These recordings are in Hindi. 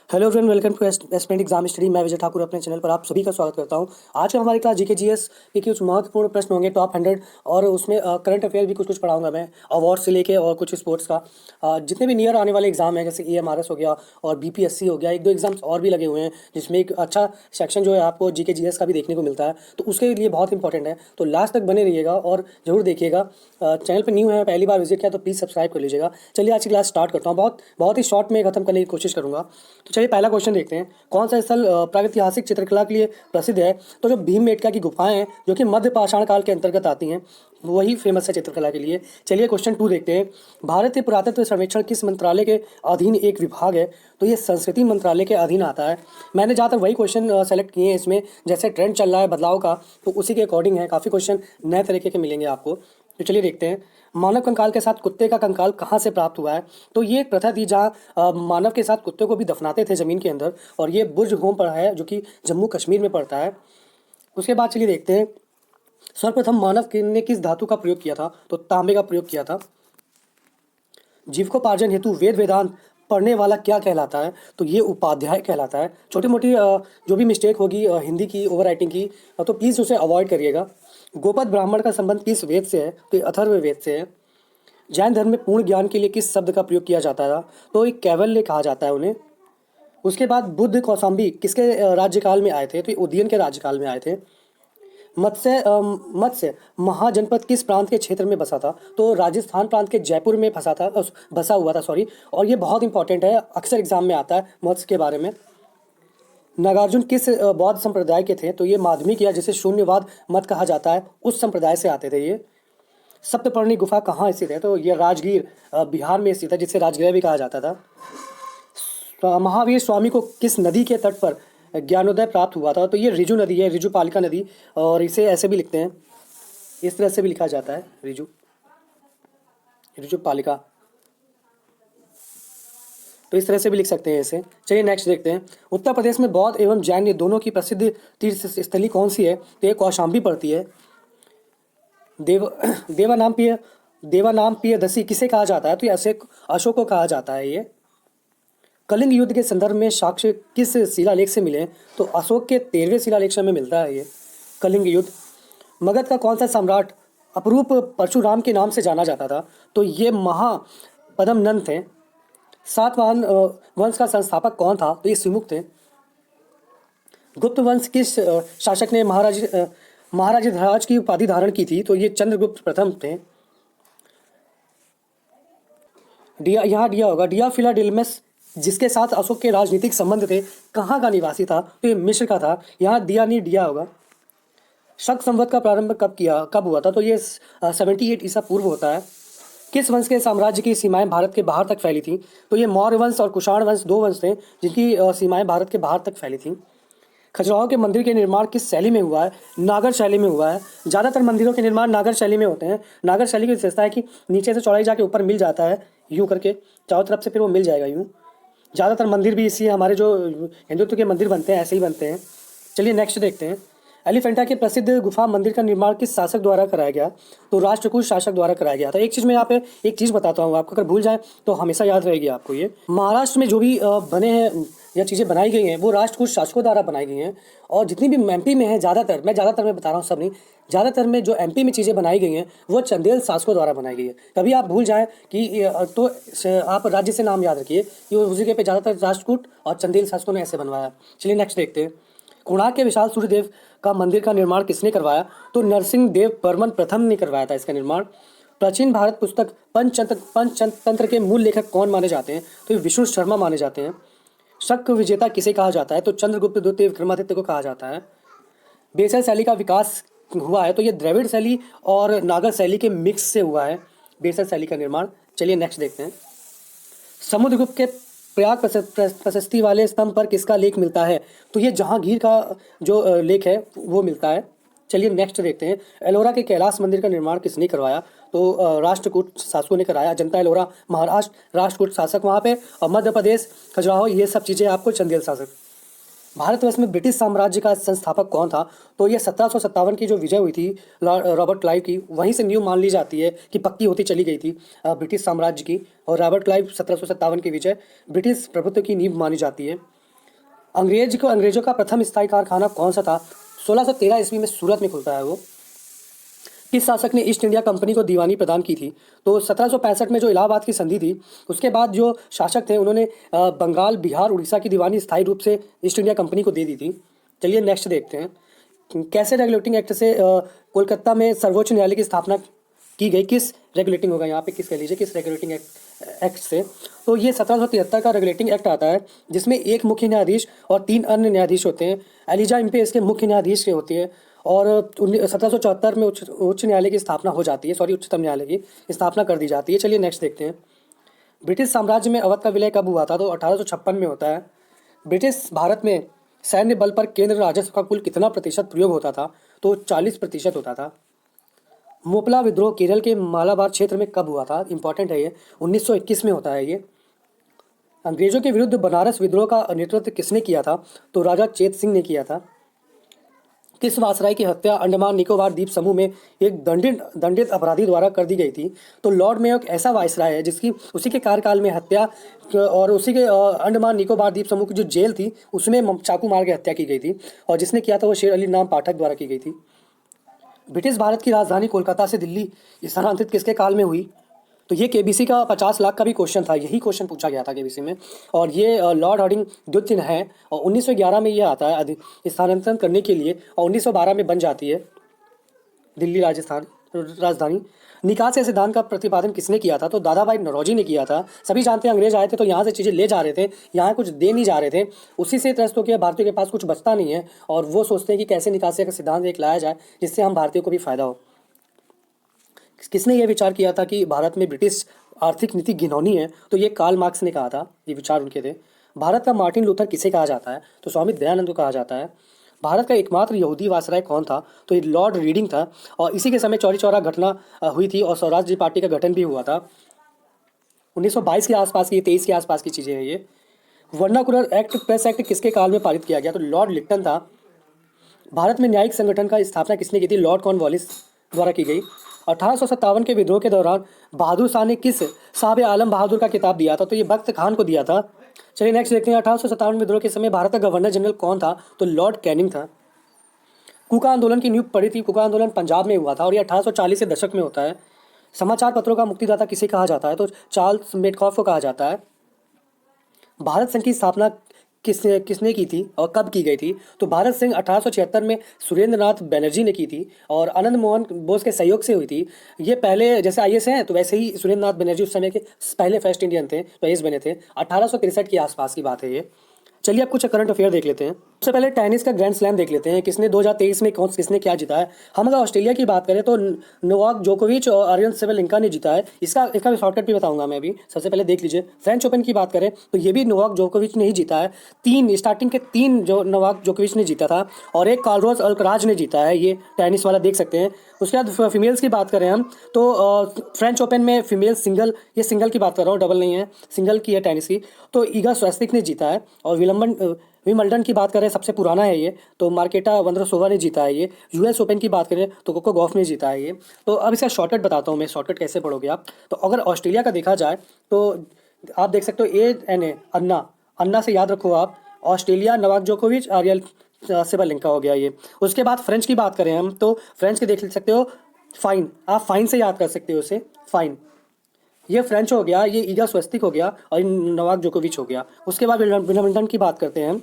Hello friend, welcome to aspirant exam study. मैं विजय ठाकुर अपने चैनल पर आप सभी का स्वागत करता हूं। आज का हमारी क्लास जीके जीएस के कुछ महत्वपूर्ण प्रश्न होंगे, टॉप 100, और उसमें करंट अफेयर भी कुछ पढ़ाऊंगा मैं, अवार्ड से लेके और कुछ स्पोर्ट्स का। जितने भी नियर आने वाले एग्जाम हैं, जैसे EMRS हो गया और BPSC हो गया, एक दो एग्जाम्स और भी लगे हुए हैं जिसमें एक अच्छा सेक्शन जो है आपको जीके जीएस का भी देखने को मिलता है, तो उसके लिए बहुत इंपॉर्टेंट है। तो लास्ट तक बने रहिएगा और जरूर देखिएगा। चैनल पर न्यू है, पहली बार विजिट किया तो प्लीज़ सब्सक्राइब कर लीजिएगा। चलिए आज की क्लास स्टार्ट करता हूँ। बहुत ही शॉर्ट में खत्म करने की कोशिश करूँगा। तो चलिए पहला क्वेश्चन देखते हैं। कौन सा स्थल प्रागैतिहासिक चित्रकला के लिए प्रसिद्ध है? तो जो भीमबेटका की गुफाएं हैं जो कि मध्य पाषाण काल के अंतर्गत आती हैं, वही फेमस है चित्रकला के लिए। चलिए क्वेश्चन 2 देखते हैं। भारतीय पुरातत्व सर्वेक्षण किस मंत्रालय के अधीन एक विभाग है? तो ये संस्कृति मंत्रालय के अधीन आता है। मैंने जहाँ तक वही क्वेश्चन सेलेक्ट किए हैं इसमें, जैसे ट्रेंड चल रहा है बदलाव का, तो उसी के अकॉर्डिंग है। काफ़ी क्वेश्चन नए तरीके के मिलेंगे आपको। तो चलिए देखते हैं। मानव कंकाल के साथ कुत्ते का कंकाल कहाँ से प्राप्त हुआ है? तो ये एक प्रथा थी जहाँ मानव के साथ कुत्ते को भी दफनाते थे ज़मीन के अंदर, और ये बुर्ज होम पर है जो कि जम्मू कश्मीर में पड़ता है। उसके बाद चलिए देखते हैं, सर्वप्रथम मानव ने किस धातु का प्रयोग किया था? तो तांबे का प्रयोग किया था। जीविकोपार्जन हेतु वेद वेदांत पढ़ने वाला क्या कहलाता है? तो ये उपाध्याय कहलाता है। छोटी मोटी जो भी मिस्टेक होगी हिंदी की ओवर राइटिंग की, तो प्लीज़ उसे अवॉइड करिएगा। गोपद ब्राह्मण का संबंध किस वेद से है? तो ये अथर्ववेद से है। जैन धर्म में पूर्ण ज्ञान के लिए किस शब्द का प्रयोग किया जाता था? तो एक कैवल्य कहा जाता है उन्हें। उसके बाद बुद्ध कौशाम्बी किसके राज्यकाल में आए थे? तो ये उदयन के राज्यकाल में आए थे। मत्स्य महाजनपद किस प्रांत के क्षेत्र में बसा था? तो राजस्थान प्रांत के जयपुर में बसा हुआ था, सॉरी। और ये बहुत इंपॉर्टेंट है, अक्सर एग्जाम में आता है मत्स्य के बारे में। नागार्जुन किस बौद्ध संप्रदाय के थे? तो ये माध्यमिक या जिसे शून्यवाद मत कहा जाता है, उस संप्रदाय से आते थे ये। सप्तपर्णी गुफा कहाँ स्थित है? तो ये राजगीर बिहार में स्थित है, जिसे राजगृह भी कहा जाता था। तो महावीर स्वामी को किस नदी के तट पर ज्ञानोदय प्राप्त हुआ था? तो ये रिजु नदी है, रिजु पालिका नदी, और इसे ऐसे भी लिखते हैं, इस तरह से भी लिखा जाता है, रिजु रिजु पालिका, तो इस तरह से भी लिख सकते हैं इसे। चलिए नेक्स्ट देखते हैं। उत्तर प्रदेश में बौद्ध एवं जैन ये दोनों की प्रसिद्ध तीर्थ स्थली कौन सी है? तो ये कौशाम्बी पड़ती है। देवानाम प्रियदर्शी किसे कहा जाता है? तो ये अशोक को कहा जाता है ये। कलिंग युद्ध के संदर्भ में साक्ष्य किस शिलालेख से मिले? तो अशोक के 13वें शिलालेख में मिलता है ये कलिंग युद्ध। मगध का कौन सा सम्राट अपरूप परशुराम के नाम से जाना जाता था? तो ये महापद्मनंद थे। सातवाहन वंश का संस्थापक कौन था? तो ये सुमुख थे। गुप्त वंश किस शासक ने महाराज की उपाधि धारण की थी? तो ये चंद्रगुप्त प्रथम थे। डिया होगा। डिया फिलाडेल्मस जिसके साथ अशोक के राजनीतिक संबंध थे, कहाँ का निवासी था? तो ये मिस्र का था। यहाँ दिया नहीं डिया होगा। शक संवत का प्रारंभ कब हुआ था? तो ये 78 ईसा पूर्व होता है। किस वंश के साम्राज्य की सीमाएं भारत के बाहर तक फैली थी? तो ये मौर्य वंश और कुषाण वंश, दो वंश थे जिनकी सीमाएं भारत के बाहर तक फैली थी। खजुराहो के मंदिर के निर्माण किस शैली में हुआ है? नागर शैली में हुआ है। ज़्यादातर मंदिरों के निर्माण नागर शैली में होते हैं। नागर शैली की विशेषता है कि नीचे से चौड़ाई जाके ऊपर मिल जाता है, यूँ करके चारों तरफ से फिर वो मिल जाएगा यूँ। ज़्यादातर मंदिर भी इसी, हमारे जो हिंदुत्व के मंदिर बनते हैं ऐसे ही बनते हैं। चलिए नेक्स्ट देखते हैं। एलिफेंटा के प्रसिद्ध गुफा मंदिर का निर्माण किस शासक द्वारा कराया गया? तो राष्ट्रकूट शासक द्वारा कराया गया था। एक चीज़ मैं यहाँ पे एक चीज़ बताता हूँ आपको, अगर भूल जाए तो हमेशा याद रहेगी आपको। ये महाराष्ट्र में जो भी बने हैं या चीज़ें बनाई गई हैं, वो राष्ट्रकूट शासकों द्वारा बनाई गई हैं। और जितनी भी MP में है, ज़्यादातर में बता रहा हूँ, सब नहीं, ज़्यादातर में जो MP में चीज़ें बनाई गई हैं वो चंदेल शासकों द्वारा बनाई गई है। कभी आप भूल जाएं कि तो आप राज्य से नाम याद रखिए कि उस जगह पे ज़्यादातर राष्ट्रकूट और चंदेल शासकों ने ऐसे बनवाया। चलिए नेक्स्ट देखते हैं। कोणार्क के विशाल सूर्यदेव का मंदिर का निर्माण किसने करवाया? तो नरसिंह देव वर्मन प्रथम ने करवाया था इसका निर्माण। प्राचीन भारत पुस्तक पंचतंत्र के मूल लेखक कौन माने जाते हैं? तो ये विष्णु शर्मा माने जाते हैं। शक विजेता किसे कहा जाता है? तो चंद्रगुप्त द्वितीय विक्रमादित्य को कहा जाता है। बेसल शैली का विकास हुआ है? तो ये द्रविड़ शैली और नागर शैली के मिक्स से हुआ है बेसल शैली का निर्माण। चलिए नेक्स्ट देखते हैं। समुद्रगुप्त के प्रयाग प्रशस्ति वाले स्तंभ पर किसका लेख मिलता है? तो ये जहांगीर का जो लेख है वो मिलता है। चलिए नेक्स्ट देखते हैं। एलोरा के कैलाश मंदिर का निर्माण किसने करवाया? तो राष्ट्रकूट शासकों ने कराया। अजंता एलोरा महाराष्ट्र राष्ट्रकूट शासक वहाँ पे, और मध्य प्रदेश खजुराहो, ये सब चीज़ें आपको चंदेल शासक। भारतवर्ष में ब्रिटिश साम्राज्य का संस्थापक कौन था? तो ये 1757 की जो विजय हुई थी रॉबर्ट क्लाइव की, वहीं से न्यू मान ली जाती है कि पक्की होती चली गई थी ब्रिटिश साम्राज्य की। और रॉबर्ट क्लाइव 1757 की विजय ब्रिटिश प्रभुत्व की नींव मानी जाती है। अंग्रेजों का प्रथम स्थायी कारखाना कौन सा था? 1613 ईस्वी में सूरत में खुलता है वो। किस शासक ने ईस्ट इंडिया कंपनी को दीवानी प्रदान की थी? तो 1765 में जो इलाहाबाद की संधि थी, उसके बाद जो शासक थे उन्होंने बंगाल, बिहार, उड़ीसा की दीवानी स्थायी रूप से ईस्ट इंडिया कंपनी को दे दी थी। चलिए नेक्स्ट देखते हैं। कैसे रेगुलेटिंग एक्ट से कोलकाता में सर्वोच्च न्यायालय की स्थापना की गई? किस रेगुलेटिंग होगा यहाँ पे, किस कह लीजिए, किस रेगुलेटिंग एक्ट से? तो ये 1773 का रेगुलेटिंग एक्ट आता है, जिसमें एक मुख्य न्यायाधीश और 3 अन्य न्यायाधीश होते हैं। एलिजा इम्पे इसके मुख्य न्यायाधीश के होती है। और 1774 में उच्च न्यायालय की स्थापना हो जाती है, उच्चतम न्यायालय की स्थापना कर दी जाती है। चलिए नेक्स्ट देखते हैं। ब्रिटिश साम्राज्य में अवध का विलय कब हुआ था? तो 1856 में होता है। ब्रिटिश भारत में सैन्य बल पर केंद्र राजस्व का कुल कितना प्रतिशत प्रयोग होता था? तो 40% होता था। मोपला विद्रोह केरल के मालाबार क्षेत्र में कब हुआ था? इंपॉर्टेंट है ये, 1921 में होता है ये। अंग्रेजों के विरुद्ध बनारस विद्रोह का नेतृत्व किसने किया था? तो राजा चेत सिंह ने किया था। किस वायसराय की हत्या अंडमान निकोबार द्वीप समूह में एक दंडित अपराधी द्वारा कर दी गई थी? तो लॉर्ड मेयो एक ऐसा वायसराय है जिसकी उसी के कार्यकाल में हत्या, और उसी के अंडमान निकोबार द्वीप समूह की जो जेल थी उसमें चाकू मार के हत्या की गई थी, और जिसने किया था वो शेर अली नाम पाठक द्वारा की गई थी। ब्रिटिश भारत की राजधानी कोलकाता से दिल्ली स्थानांतरित किसके काल में हुई? तो ये केबीसी का 50 लाख का भी क्वेश्चन था, यही क्वेश्चन पूछा गया था केबीसी में। और ये लॉर्ड हार्डिंग द्वितीय है, और 1911 में ये आता है स्थानांतरण करने के लिए, और 1912 में बन जाती है दिल्ली राजधानी। निकास के सिद्धांत का प्रतिपादन किसने किया था? तो दादा भाई नौरोजी ने किया था। सभी जानते हैं अंग्रेज आए थे तो यहाँ से चीज़ें ले जा रहे थे, यहाँ कुछ दे नहीं जा रहे थे, उसी से त्रस्त होकर भारतीयों के पास कुछ बचता नहीं है, और वो सोचते हैं कि कैसे निकासी का सिद्धांत एक लाया जाए जिससे हम भारतीयों को भी फायदा हो। किसने ये विचार किया था कि भारत में ब्रिटिश आर्थिक नीति घिनौनी है? तो ये कार्ल मार्क्स ने कहा था, ये विचार उनके थे। भारत का मार्टिन लूथर किसे कहा जाता है? तो स्वामी दयानंद को कहा जाता है। भारत का एकमात्र यहूदी वायसराय कौन था? तो ये लॉर्ड रीडिंग था, और इसी के समय चौरी चौरा घटना हुई थी, और स्वराज पार्टी का गठन भी हुआ था 1922 के आसपास की, 23 के आसपास की चीज़ें हैं ये। वर्नाकुलर एक्ट, प्रेस एक्ट किसके काल में पारित किया गया? तो लॉर्ड लिप्टन था। भारत में न्यायिक संगठन का स्थापना किसने की थी? लॉर्ड कॉर्नवालिस द्वारा की गई। 1857 के विद्रोह के दौरान बहादुर शाह ने किस साहब आलम बहादुर का खिताब दिया था? तो ये बख्त खान को दिया था। चलिए नेक्स्ट देखते हैं। 1857 विद्रोह के समय भारत का गवर्नर जनरल कौन था? तो लॉर्ड कैनिंग था। कूका आंदोलन की नींव पड़ी थी? कूका आंदोलन पंजाब में हुआ था, और ये 1840 के दशक में होता है। समाचार पत्रों का मुक्तिदाता किसे कहा जाता है? तो चार्ल्स मेडकॉफ को कहा जाता है। भारत संघ की स्थापना किसने की थी और कब की गई थी? तो भारत संघ 1876 में सुरेंद्र नाथ बनर्जी ने की थी, और आनंद मोहन बोस के सहयोग से हुई थी। ये पहले जैसे आईएएस हैं, तो वैसे ही सुरेंद्र नाथ बनर्जी उस समय के पहले फर्स्ट इंडियन थे, तो आईएएस बने थे। 1863 के आसपास की बात है ये। चलिए अब कुछ करंट अफेयर देख लेते हैं। सबसे पहले टेनिस का ग्रैंड स्लैम देख लेते हैं, किसने 2023 में किसने क्या जीता है। हम अगर ऑस्ट्रेलिया की बात करें तो नोवाक जोकोविच और आर्यन सेवलिंका ने जीता है। इसका भी शॉर्टकट भी बताऊंगा मैं अभी। सबसे पहले देख लीजिए, फ्रेंच ओपन की बात करें तो ये भी नोवाक जोकोविच ने ही जीता है। स्टार्टिंग के 3 जो नोवाक जोकोविच ने जीता था, और एक कार्लोस अल्कराज ने जीता है, ये टेनिस वाला देख सकते हैं। उसके बाद फीमेल्स की बात करें हम तो फ्रेंच ओपन में फीमेल सिंगल, ये सिंगल की बात कर रहा हूँ, डबल नहीं है, सिंगल की है टेनिस की, तो ईगा स्वियातेक ने जीता है। और विंबलडन की बात करें, सबसे पुराना है ये, तो मार्केटा वोंद्रोसोवा ने जीता है ये। यूएस ओपन की बात करें तो कोको गॉफ ने जीता है ये। तो अब इसका शॉर्टकट बताता हूँ मैं, शॉर्टकट कैसे पढ़ोगे आप। तो अगर ऑस्ट्रेलिया का देखा जाए तो आप देख सकते हो ANA, अन्ना से याद रखो आप। ऑस्ट्रेलिया, नोवाक जोकोविच, आर्यन सेवलिंका हो गया ये। उसके बाद फ्रेंच की बात करें हम तो फ्रेंच के देख सकते हो, फाइन, आप फाइन से याद कर सकते हो उसे, फाइन। ये फ्रेंच हो गया, ये ईगा स्वियातेक हो गया, और नोवाक जोकोविच हो गया। उसके बाद विंबलडन की बात करते हैं हम।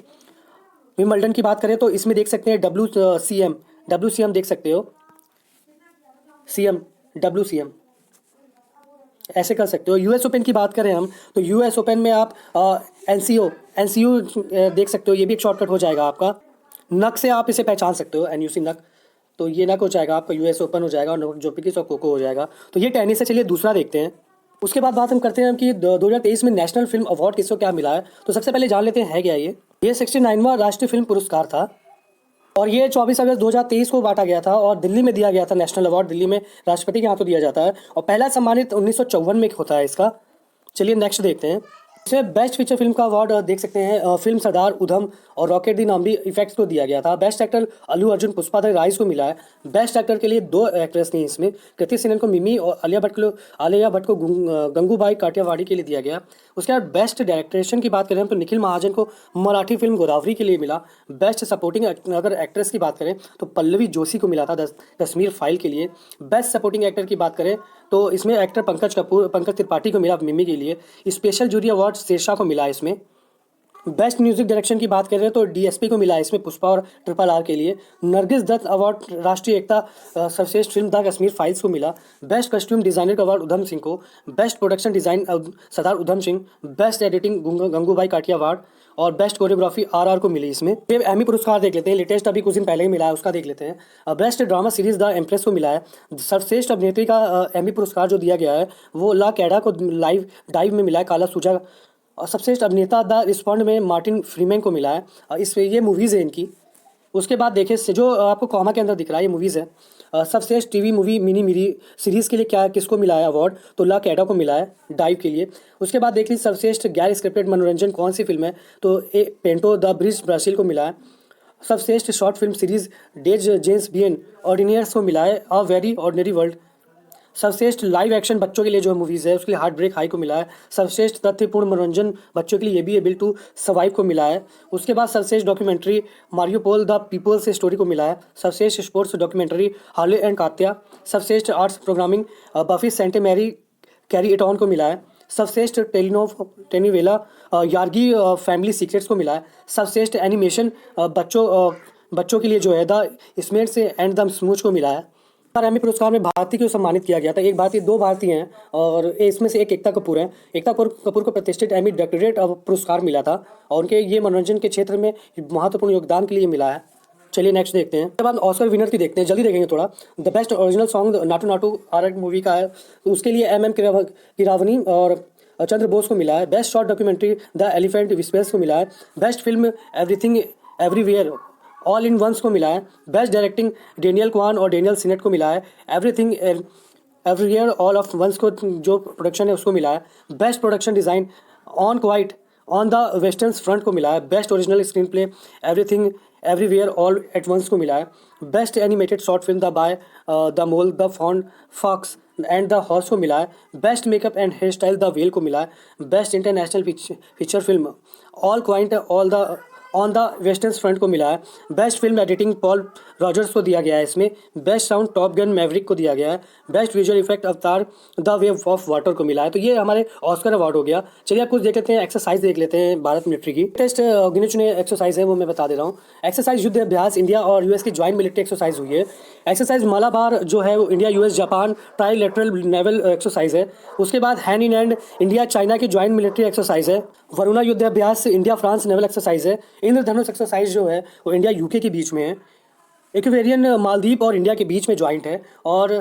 विंबलडन की बात करें तो इसमें देख सकते हैं WCM देख सकते हो, WCM ऐसे कर सकते हो। यूएस ओपन की बात करें हम तो यूएस ओपन में आप NCU देख सकते हो, ये भी एक शॉर्टकट हो जाएगा आपका। नक से आप इसे पहचान सकते हो, NUC नक, तो ये नक हो जाएगा आपका, यूएस ओपन हो जाएगा, और जोकोविच और कोको हो जाएगा। तो ये टेनिस है। चलिए दूसरा देखते हैं। उसके बाद बात हम करते हैं कि 2023 में नेशनल फिल्म अवार्ड किसको क्या मिला है। तो सबसे पहले जान लेते हैं है क्या ये 69वां राष्ट्रीय फिल्म पुरस्कार था, और ये 24 अगस्त 2023 को बांटा गया था, और दिल्ली में दिया गया था नेशनल अवार्ड। दिल्ली में राष्ट्रपति के हाथों दिया जाता है, और पहला सम्मानित 1954 में होता है इसका। चलिए नेक्स्ट देखते हैं। इसमें बेस्ट फीचर फिल्म का अवार्ड देख सकते हैं फिल्म सरदार उधम और रॉकेट दी नामदी इफेक्ट्स को दिया गया था। Best actor Allu Arjun Pushpa the rise को मिला है। बेस्ट एक्टर के लिए 2 एक्ट्रेस थी इसमें, कृति सेनन को मिमी और आलिया भट्ट को गंगूबाई काठियावाड़ी के लिए दिया गया। उसके बाद बेस्ट डायरेक्टरेशन की बात करें तो निखिल महाजन को मराठी फिल्म गोदावरी के लिए मिला। बेस्ट सपोर्टिंग अगर एक्ट्रेस की बात करें तो पल्लवी जोशी को मिला था कश्मीर फाइल के लिए। बेस्ट सपोर्टिंग एक्टर की बात करें तो इसमें एक्टर पंकज त्रिपाठी को मिला मिमी के लिए। स्पेशल जूरी अवार्ड शेरशाह को मिला इसमें। बेस्ट म्यूजिक डायरेक्शन की बात करें तो डीएसपी को मिला इसमें पुष्पा और RRR के लिए। नरगिस दत्त अवार्ड राष्ट्रीय एकता सर्वश्रेष्ठ फिल्म द कश्मीर फाइल्स को मिला। बेस्ट कस्ट्यूम डिजाइनर का अवार्ड उधम सिंह को। Best production design Sardar Udham Singh. Best editing Gangubai Kathiawar और बेस्ट कोरियोग्राफी RR को मिली इसमें। फिर एमी पुरस्कार देख लेते हैं, लेटेस्ट अभी कुछ दिन पहले ही मिला है, उसका देख लेते हैं। Best drama series the empress को मिला है। सर्वश्रेष्ठ अभिनेत्री का एमी पुरस्कार जो दिया गया है वो ला कैडा को लाइव डाइव में मिला है, काला सूजा। और सबसे अभिनेता द रिस्पॉन्ड में मार्टिन फ्रीमैन को मिला है। इस ये मूवीज़ है इनकी। उसके बाद देखिए जो आपको कॉमा के अंदर दिख रहा है ये मूवीज़ है। सबसे TV movie mini mini series के लिए क्या किसको मिला है अवार्ड, तो ला कैडा को मिला है डाइव के लिए। उसके बाद देख लीजिए सर्वश्रेष्ठ गैर स्क्रिप्टेड मनोरंजन कौन सी फिल्म है, तो ए पेंटो द ब्रिज ब्राज़ील को मिला है। सर्वश्रेष्ठ शॉर्ट फिल्म सीरीज डेज जेम्स बियन ऑर्डिनियर्स को मिला है अ वेरी ऑर्डिनरी वर्ल्ड। सर्वश्रेष्ठ लाइव एक्शन बच्चों के लिए जो मूवीज़ है उसके लिए हार्ट ब्रेक हाई को मिला है। सर्वश्रेष्ठ तथ्यपूर्ण मनोरंजन बच्चों के लिए ये भी एबल टू सर्वाइव को मिला है। उसके बाद सर्वश्रेष्ठ documentary Mariupol the people's story को मिला है। सर्वश्रेष्ठ sports documentary Harley and Katya. सर्वश्रेष्ठ arts programming Buffy Sainte Marie carry it on को मिला है। सर्वश्रेष्ठ टेलीनोवेला यार्गी फैमिली सीक्रेट्स को मिला है। सर्वश्रेष्ठ एनिमेशन बच्चों के लिए जो है द स्मेट्स एंड द स्मूच को मिला है। एमी पुरस्कार में भारतीय को सम्मानित किया गया था। एक भारतीय, 2 भारतीय हैं और इसमें से एक एकता कपूर है। एकता कपूर को प्रतिष्ठित एमी डॉक्टरेट पुरस्कार मिला था और उनके ये मनोरंजन के क्षेत्र में महत्वपूर्ण योगदान के लिए मिला है। चलिए नेक्स्ट देखते हैं। उसके बाद ऑस्कर विनर की देखते हैं, जल्दी देखेंगे थोड़ा। The best original song Naatu Naatu RR movie का है, तो उसके लिए MM किरावनी और चंद्र बोस को मिला है। Best short documentary the elephant whispers को मिला है। Best film everything everywhere all in once को मिला है। बेस्ट डायरेक्टिंग डेनियल क्वान और डेनियल सिनेट को मिला है। Everything everywhere all of once को जो प्रोडक्शन है उसको मिला है। Best production design on quite on the western front को मिला है। Best original screenplay everything everywhere all at once को मिला है। Best animated short film the boy the mole the found fox and the horse को मिला है। Best makeup and hair style the whale को मिला है। Best international feature film all quiet on the western front को मिला है। Best film editing Paul Rogers को दिया गया है इसमें। Best sound top gun maverick को दिया गया है। Best visual effect avatar the wave of water को मिला है। तो ये हमारे ऑस्कर अवार्ड हो गया। चलिए आप कुछ देख लेते हैं, एक्सरसाइज देख लेते हैं भारत मिलिट्री की। टेस्ट गिने चुने एक्सरसाइज है वो मैं बता दे रहा हूँ। एक्सरसाइज युद्ध अभ्यास इंडिया और US की ज्वाइंट मिलिट्री एक्सरसाइज हुई है। एक्सरसाइज मालाबार जो है वो India US Japan trilateral naval exercise है। उसके बाद hand in hand India China की ज्वाइंट मिलिट्री एक्सरसाइज है। वरुणा युद्ध अभ्यास इंडिया फ्रांस नेवल एक्सरसाइज है। इंद्रधनुष एक्सरसाइज जो है वो इंडिया UK के बीच में है। इक्वेरियन मालदीव और इंडिया के बीच में ज्वाइंट है। और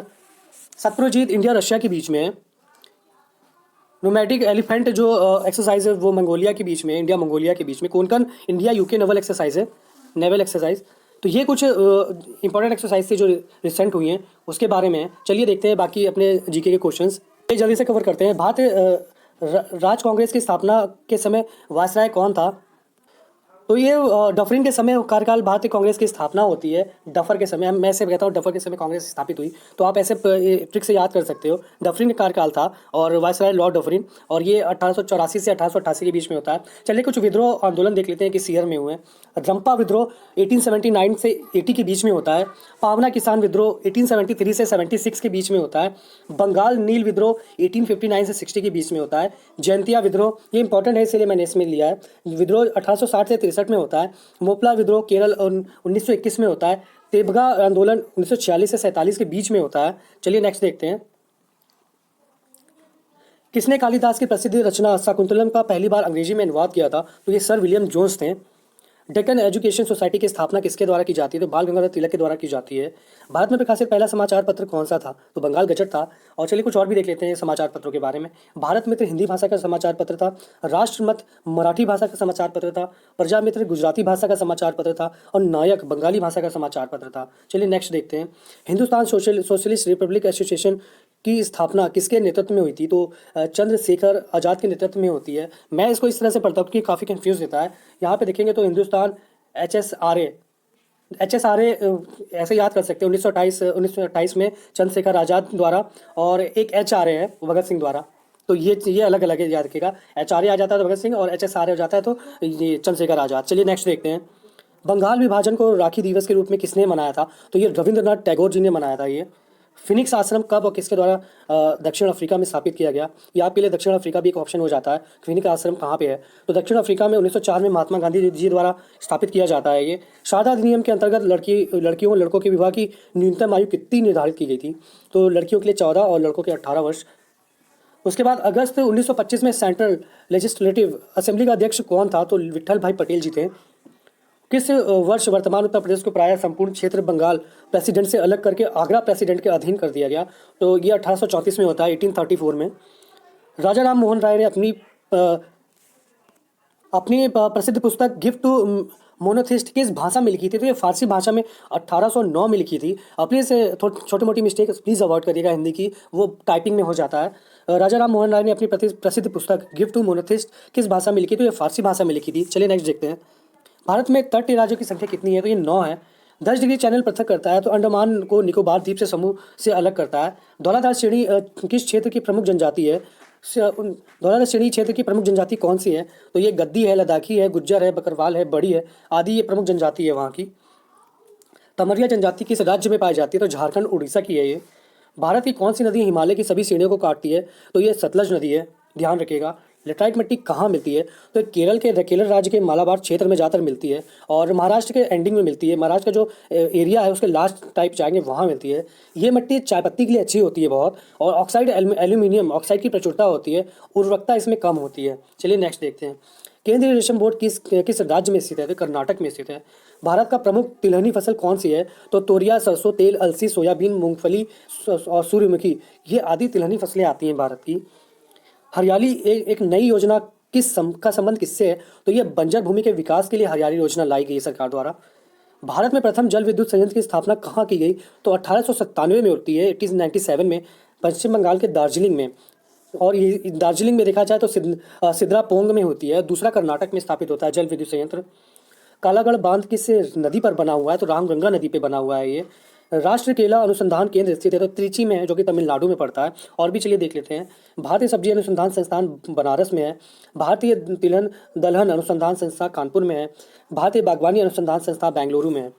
सत्रोजीत इंडिया रशिया के बीच में है। नोमैटिक एलिफेंट जो एक्सरसाइज है वो मंगोलिया के बीच में, इंडिया मंगोलिया के बीच में। Konkan India UK naval exercise है, नेवल एक्सरसाइज। तो ये कुछ इंपॉर्टेंट एक्सरसाइज थी जो रिसेंट हुई हैं उसके बारे में। चलिए देखते हैं बाकी अपने GK के क्वेश्चंस, ये जल्दी से कवर करते हैं। भारतीय राज कांग्रेस की स्थापना के समय वायसराय कौन था, तो ये डफरिन के समय कार्यकाल भारतीय कांग्रेस की स्थापना होती है। डफर के समय, मैं ऐसे कहता हूँ डफर के समय कांग्रेस स्थापित हुई, तो आप ऐसे ट्रिक से याद कर सकते हो। डफरिन का कार्यकाल था और वायसराय लॉर्ड डफरिन, और ये 1884 से 1888 के बीच में होता है। चलिए कुछ विद्रोह आंदोलन देख लेते हैं किस ईयर में हुए हैं। रंपा विद्रोह 1879 से 80 के बीच में होता है। पावना किसान विद्रोह 1873 से 76 के बीच में होता है। बंगाल नील विद्रोह 1859 से 60 के बीच में होता है। जयंतिया विद्रोह, ये इंपॉर्टेंट है इसलिए मैंने इसमें लिया है। विद्रोह 1860 से 63 में होता है। मोपला विद्रोह केरल 1921 में होता है। तेभगा आंदोलन 1946 से 47 के बीच में होता है। चलिए नेक्स्ट देखते हैं। किसने कालिदास की प्रसिद्ध रचना शाकुंतलम का पहली बार अंग्रेजी में अनुवाद किया था, तो ये सर विलियम जोन्स थे। डेक्कन एजुकेशन सोसाइटी की स्थापना किसके द्वारा की जाती है, तो बाल गंगाधर तिलक के द्वारा की जाती है। भारत में प्रकाशित पहला समाचार पत्र कौन सा था, तो बंगाल गजट था। और चलिए कुछ और भी देख लेते हैं समाचार पत्रों के बारे में। भारत मित्र हिंदी भाषा का समाचार पत्र था। राष्ट्रमत मराठी भाषा का समाचार पत्र था। प्रजा मित्र गुजराती भाषा का समाचार पत्र था। और नायक बंगाली भाषा का समाचार पत्र था। चलिए नेक्स्ट देखते हैं। हिंदुस्तान सोशलिस्ट रिपब्लिक एसोसिएशन की स्थापना किसके नेतृत्व में हुई थी? तो चंद्रशेखर आज़ाद के नेतृत्व में होती है। मैं इसको इस तरह से पढ़ता हूँ कि काफ़ी कन्फ्यूज़ देता है। यहाँ पे देखेंगे तो हिंदुस्तान HSRA HSRA ऐसे याद कर सकते हैं 1928 में चंद्रशेखर आज़ाद द्वारा, और एक HRA है भगत सिंह द्वारा। तो ये अलग अलग है, याद रखिएगा। HRA आ जाता है तो भगत सिंह, और HSRA हो जाता है तो ये चंद्रशेखर आज़ाद। चलिए नेक्स्ट देखते हैं। बंगाल विभाजन को राखी दिवस के रूप में किसने मनाया था? तो ये रविंद्रनाथ टैगोर जी ने मनाया था। ये फिनिक्स आश्रम कब और किसके द्वारा दक्षिण अफ्रीका में स्थापित किया गया? ये आपके लिए दक्षिण अफ्रीका भी एक ऑप्शन हो जाता है। फिनिक्स आश्रम कहाँ पे है? तो दक्षिण अफ्रीका में 1904 में महात्मा गांधी जी द्वारा स्थापित किया जाता है। ये शारदा अधिनियम के अंतर्गत लड़कियों और लड़कों के विवाह की न्यूनतम आयु कितनी निर्धारित की गई थी? तो लड़कियों के लिए 14 और लड़कों के 18 वर्ष। उसके बाद अगस्त 1925 में सेंट्रल लेजिस्लेटिव असेंबली का अध्यक्ष कौन था? तो विट्ठल भाई पटेल जी थे। किस वर्ष वर्तमान उत्तर प्रदेश को प्राय संपूर्ण क्षेत्र बंगाल प्रेसिडेंट से अलग करके आगरा प्रेसिडेंट के अधीन कर दिया गया? तो ये 1834 में होता है, 1834 में। राजा राम मोहन राय ने अपनी प्रसिद्ध पुस्तक गिफ्ट टू मोनोथिस्ट किस भाषा में लिखी थी? तो ये फारसी भाषा में 1809 में लिखी थी। अपने से छोटी मोटी मिस्टेक प्लीज़ अवॉइड करिएगा हिंदी की, वो टाइपिंग में हो जाता है। राजा राम मोहन राय ने अपनी प्रसिद्ध पुस्तक गिफ्ट टू मोनोथिस्ट किस भाषा में लिखी? तो ये फारसी भाषा में लिखी थी। चलिए नेक्स्ट देखते हैं। भारत में तटीय राज्यों की संख्या कितनी है? तो ये 9 है। 10 डिग्री चैनल पृथक करता है तो अंडमान को निकोबार द्वीप से समूह से अलग करता है। धौलाधार श्रेणी किस क्षेत्र की प्रमुख जनजाति है? धौलाधार श्रेणी क्षेत्र की प्रमुख जनजाति कौन सी है? तो ये गद्दी है, लद्दाखी है, गुज्जर है, बकरवाल है, बड़ी है आदि, ये प्रमुख जनजाति है वहाँ की। तमरिया जनजाति किस राज्य में पाई जाती है? तो झारखंड उड़ीसा की है ये। भारत की कौन सी नदी हिमालय की सभी श्रेणियों को काटती है? तो ये सतलज नदी है, ध्यान रखिएगा। लेटराइट मिट्टी कहाँ मिलती है? तो केरल के केरल राज्य के मालाबार क्षेत्र में ज़्यादातर मिलती है, और महाराष्ट्र के एंडिंग में मिलती है। महाराष्ट्र का जो एरिया है उसके लास्ट टाइप जाएंगे वहाँ मिलती है। ये मिट्टी चाय पत्ती के लिए अच्छी होती है बहुत, और ऑक्साइड एल्यूमिनियम ऑक्साइड की प्रचुरता होती है, उर्वरकता इसमें कम होती है। चलिए नेक्स्ट देखते हैं। केंद्रीय रेशम बोर्ड किस राज्य में स्थित है? तो कर्नाटक में स्थित है। भारत का प्रमुख तिलहनी फसल कौन सी है? तो तोरिया, सरसों तेल, अलसी, सोयाबीन, मूंगफली और सूर्यमुखी, ये आदि तिलहनी फसलें आती हैं भारत की। हरियाली एक नई योजना का संबंध किससे है? तो ये बंजर भूमि के विकास के लिए हरियाली योजना लाई गई है सरकार द्वारा। भारत में प्रथम जल विद्युत संयंत्र की स्थापना कहाँ की गई? तो 1897 में होती है, 1897 में, पश्चिम बंगाल के दार्जिलिंग में। और ये दार्जिलिंग में देखा जाए तो सिद्रापोंग में होती है। दूसरा कर्नाटक में स्थापित होता है जल विद्युत संयंत्र। कालागढ़ बांध किस नदी पर बना हुआ है? तो रामगंगा नदी पे बना हुआ है ये। राष्ट्रीय केला अनुसंधान केंद्र स्थित है तो त्रिची में है, जो कि तमिलनाडु में पड़ता है। और भी चलिए देख लेते हैं। भारतीय सब्जी अनुसंधान संस्थान बनारस में है। भारतीय तिलहन दलहन अनुसंधान संस्था कानपुर में है। भारतीय बागवानी अनुसंधान संस्था बेंगलुरु में है।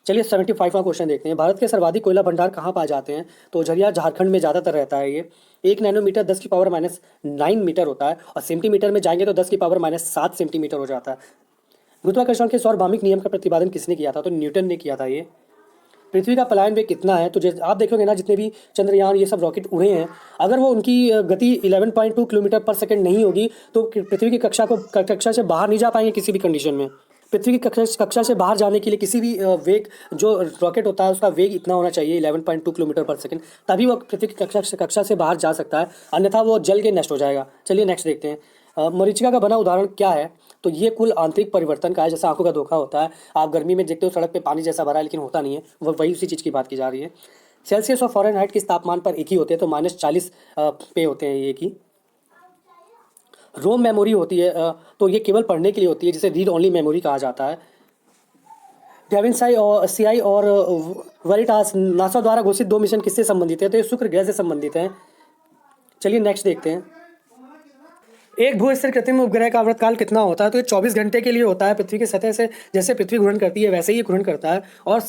चलिए 75वां क्वेश्चन देखते हैं। भारत के सर्वाधिक कोयला भंडार कहाँ पाए जाते हैं? तो झरिया झारखंड में ज़्यादातर रहता है ये। 1 नैनोमीटर 10⁻⁹ मीटर होता है, और सेंटीमीटर में जाएंगे तो 10⁻⁷ सेंटीमीटर हो जाता है। गुरुत्वाकर्षण के सार्वभौमिक नियम का प्रतिपादन किसने किया था? तो न्यूटन ने किया था ये। पृथ्वी का पलायन वेग कितना है? तो जैसे आप देखोगे ना, जितने भी चंद्रयान ये सब रॉकेट उड़े हैं, अगर वो उनकी गति 11.2 किलोमीटर पर सेकंड नहीं होगी तो पृथ्वी की कक्षा से बाहर नहीं जा पाएंगे किसी भी कंडीशन में। पृथ्वी की कक्षा से बाहर जाने के लिए किसी भी वेग, जो रॉकेट होता है उसका वेग इतना होना चाहिए 11.2 किलोमीटर पर सेकंड, तभी वो पृथ्वी की कक्षा से बाहर जा सकता है, अन्यथा वो जल के नष्ट हो जाएगा। चलिए नेक्स्ट देखते हैं। मरीचिका का बना उदाहरण क्या है? तो ये कुल आंतरिक परिवर्तन का है। जैसे आंखों का धोखा होता है, आप गर्मी में देखते हो सड़क पे पानी जैसा भरा है लेकिन होता नहीं है, वो वही उसी चीज़ की बात की जा रही है। सेल्सियस और फ़ारेनहाइट किस तापमान पर एक ही होते हैं? तो -40 पे होते हैं ये की। रोम मेमोरी होती है तो ये केवल पढ़ने के लिए होती है, जिसे रीड ओनली मेमोरी कहा जाता है। डेविनसाई और सीआई और वेरिटास नासा द्वारा घोषित 2 मिशन किससे संबंधित है? तो ये शुक्र ग्रह से संबंधित हैं। चलिए नेक्स्ट देखते हैं। एक भू-स्थिर कृत्रिम उपग्रह का आवर्तकाल कितना होता है? तो ये 24 घंटे के लिए होता है। पृथ्वी की सतह से जैसे पृथ्वी घूर्णन करती है वैसे ही घूर्णन करता है, और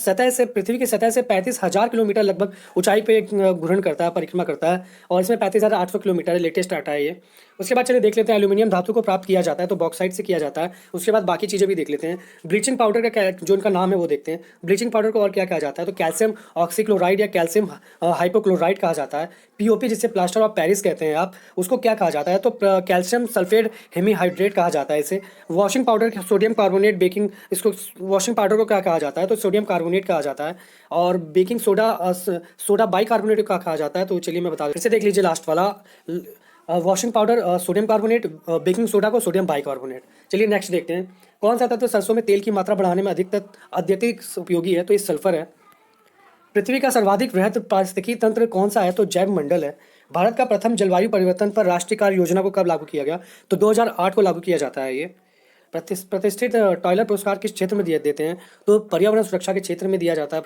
पृथ्वी की सतह से 35,000 किलोमीटर लगभग ऊंचाई पे घूर्णन करता है, परिक्रमा करता है, और इसमें 35,800 किलोमीटर है, लेटेस्ट डाटा है ये। उसके बाद चलिए देख लेते हैं एल्यूमिनियम धातु को प्राप्त किया जाता है तो बॉक्साइट से किया जाता है। उसके बाद बाकी चीज़ें भी देख लेते हैं। ब्लीचिंग पाउडर का जो इनका नाम है वो देखते हैं। ब्लीचिंग पाउडर को और क्या कहा जाता है? तो कैल्शियम ऑक्सीक्लोराइड या कैल्शियम हाइपोक्लोराइड कहा जाता है। पीओपी जिसे प्लास्टर ऑफ पेरिस कहते हैं आप, उसको क्या कहा जाता है? तो कैल्शियम सल्फेट हेमीहाइड्रेट कहा जाता है इसे। Washing powder sodium carbonate baking, इसको वॉशिंग पाउडर को क्या कहा जाता है? तो सोडियम कार्बोनेट कहा जाता है। और बेकिंग सोडा बाइकार्बोनेट का कहा जाता है। तो चलिए मैं बता दूँ, इसे देख लीजिए लास्ट वाला। Washing powder sodium carbonate, baking soda को सोडियम बाइकार्बोनेट। चलिए नेक्स्ट देखते हैं। कौन सा तत्व सरसों में तेल की मात्रा बढ़ाने में अत्यधिक उपयोगी है? तो ये सल्फर है। पृथ्वी का सर्वाधिक वृहद पारिस्थितिकी तंत्र कौन सा है? तो जैव मंडल है। भारत का प्रथम जलवायु परिवर्तन पर राष्ट्रीय कार्य योजना को कब लागू किया गया? तो 2008 को लागू किया जाता है ये। प्रतिष्ठित टॉयलर पुरस्कार किस क्षेत्र में दिए देते हैं? तो पर्यावरण सुरक्षा के क्षेत्र में दिया जाता है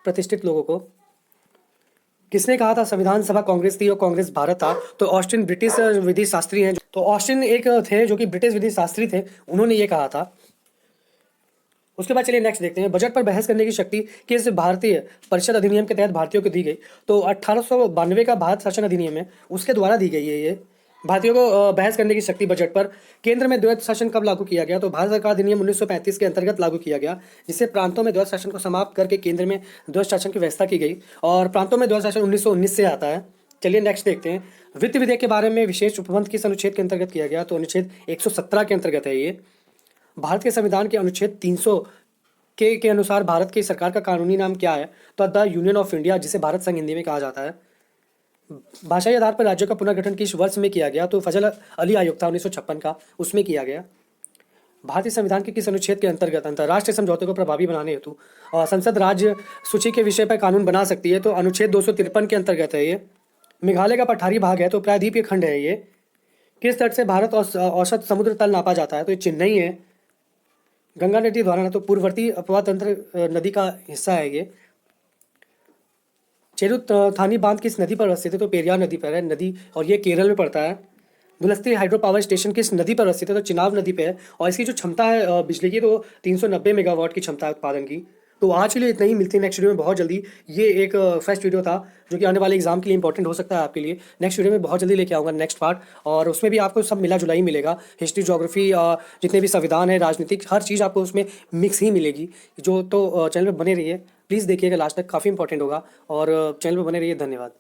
प्रतिष्ठित लोगों को। किसने कहा था संविधान सभा कांग्रेस थी और कांग्रेस भारत था? तो ऑस्टिन ब्रिटिश विधि शास्त्री हैं। तो ऑस्टिन एक थे जो कि ब्रिटिश विधि शास्त्री थे, उन्होंने ये कहा था। उसके बाद चलिए नेक्स्ट देखते हैं, बजट पर बहस करने की शक्ति किस भारतीय परिषद अधिनियम के तहत भारतीयों को दी गई? तो 1892 का भारत शासन अधिनियम है, उसके द्वारा दी गई है ये। भारतीयों को बहस करने की शक्ति बजट पर। केंद्र में द्वैत शासन कब लागू किया गया? तो भारत सरकार अधिनियम 1935 के अंतर्गत लागू किया गया, जिससे प्रांतों में द्वैत शासन को समाप्त करके केंद्र में द्वैत शासन की व्यवस्था की गई। और प्रांतों में द्वैत शासन 1919 से आता है। चलिए नेक्स्ट देखते हैं, वित्त विधेयक के बारे में विशेष उपबंध किस अनुच्छेद के अंतर्गत किया गया? तो अनुच्छेद 117 के अंतर्गत है ये। भारत के संविधान के अनुच्छेद 300 के अनुसार भारत की सरकार का कानूनी नाम क्या है? तो द यूनियन ऑफ इंडिया, जिसे भारत संघ हिंदी में कहा जाता है। भाषाई आधार पर राज्यों का पुनर्गठन किस वर्ष में किया गया? तो फजल अली आयोग था 1956 का, उसमें किया गया। भारतीय संविधान के किस अनुच्छेद के अंतर्गत अंतर्राष्ट्रीय समझौते को प्रभावी बनाने हेतु संसद राज्य सूची के विषय पर कानून बना सकती है? तो अनुच्छेद 253 के अंतर्गत है ये। मेघालय का पठारी भाग है, तो प्रायद्वीपीय खंड है ये। किस तट से भारत औसत समुद्र तल नापा जाता है? तो ये चेन्नई है। गंगा नदी द्वारा, तो पूर्ववर्ती अपवाह तंत्र नदी का हिस्सा है ये। थानी बांध किस नदी पर स्थित है? तो पेरियार नदी पर है नदी, और ये केरल में पड़ता है। दुलस्ती हाइड्रो पावर स्टेशन किस नदी पर स्थित है? तो चिनाब नदी पे है, और इसकी जो क्षमता है बिजली की, तो 390 मेगावाट की क्षमता है उत्पादन की। तो आज के लिए इतना ही, मिलती है नेक्स्ट वीडियो में बहुत जल्दी। ये एक फर्स्ट वीडियो था जो कि आने वाले एग्जाम के लिए इंपॉर्टेंट हो सकता है आपके लिए। नेक्स्ट वीडियो में बहुत जल्दी लेके आऊँगा नेक्स्ट पार्ट, और उसमें भी आपको सब मिला जुला ही मिलेगा। हिस्ट्री, ज्योग्राफी, जितने भी संविधान है, राजनीतिक, हर चीज़ आपको उसमें मिक्स ही मिलेगी। जो तो चैनल पर बने रहिए, प्लीज़ देखिएगा लास्ट तक, काफ़ी इंपॉर्टेंट होगा। और चैनल पर बने रहिए। धन्यवाद।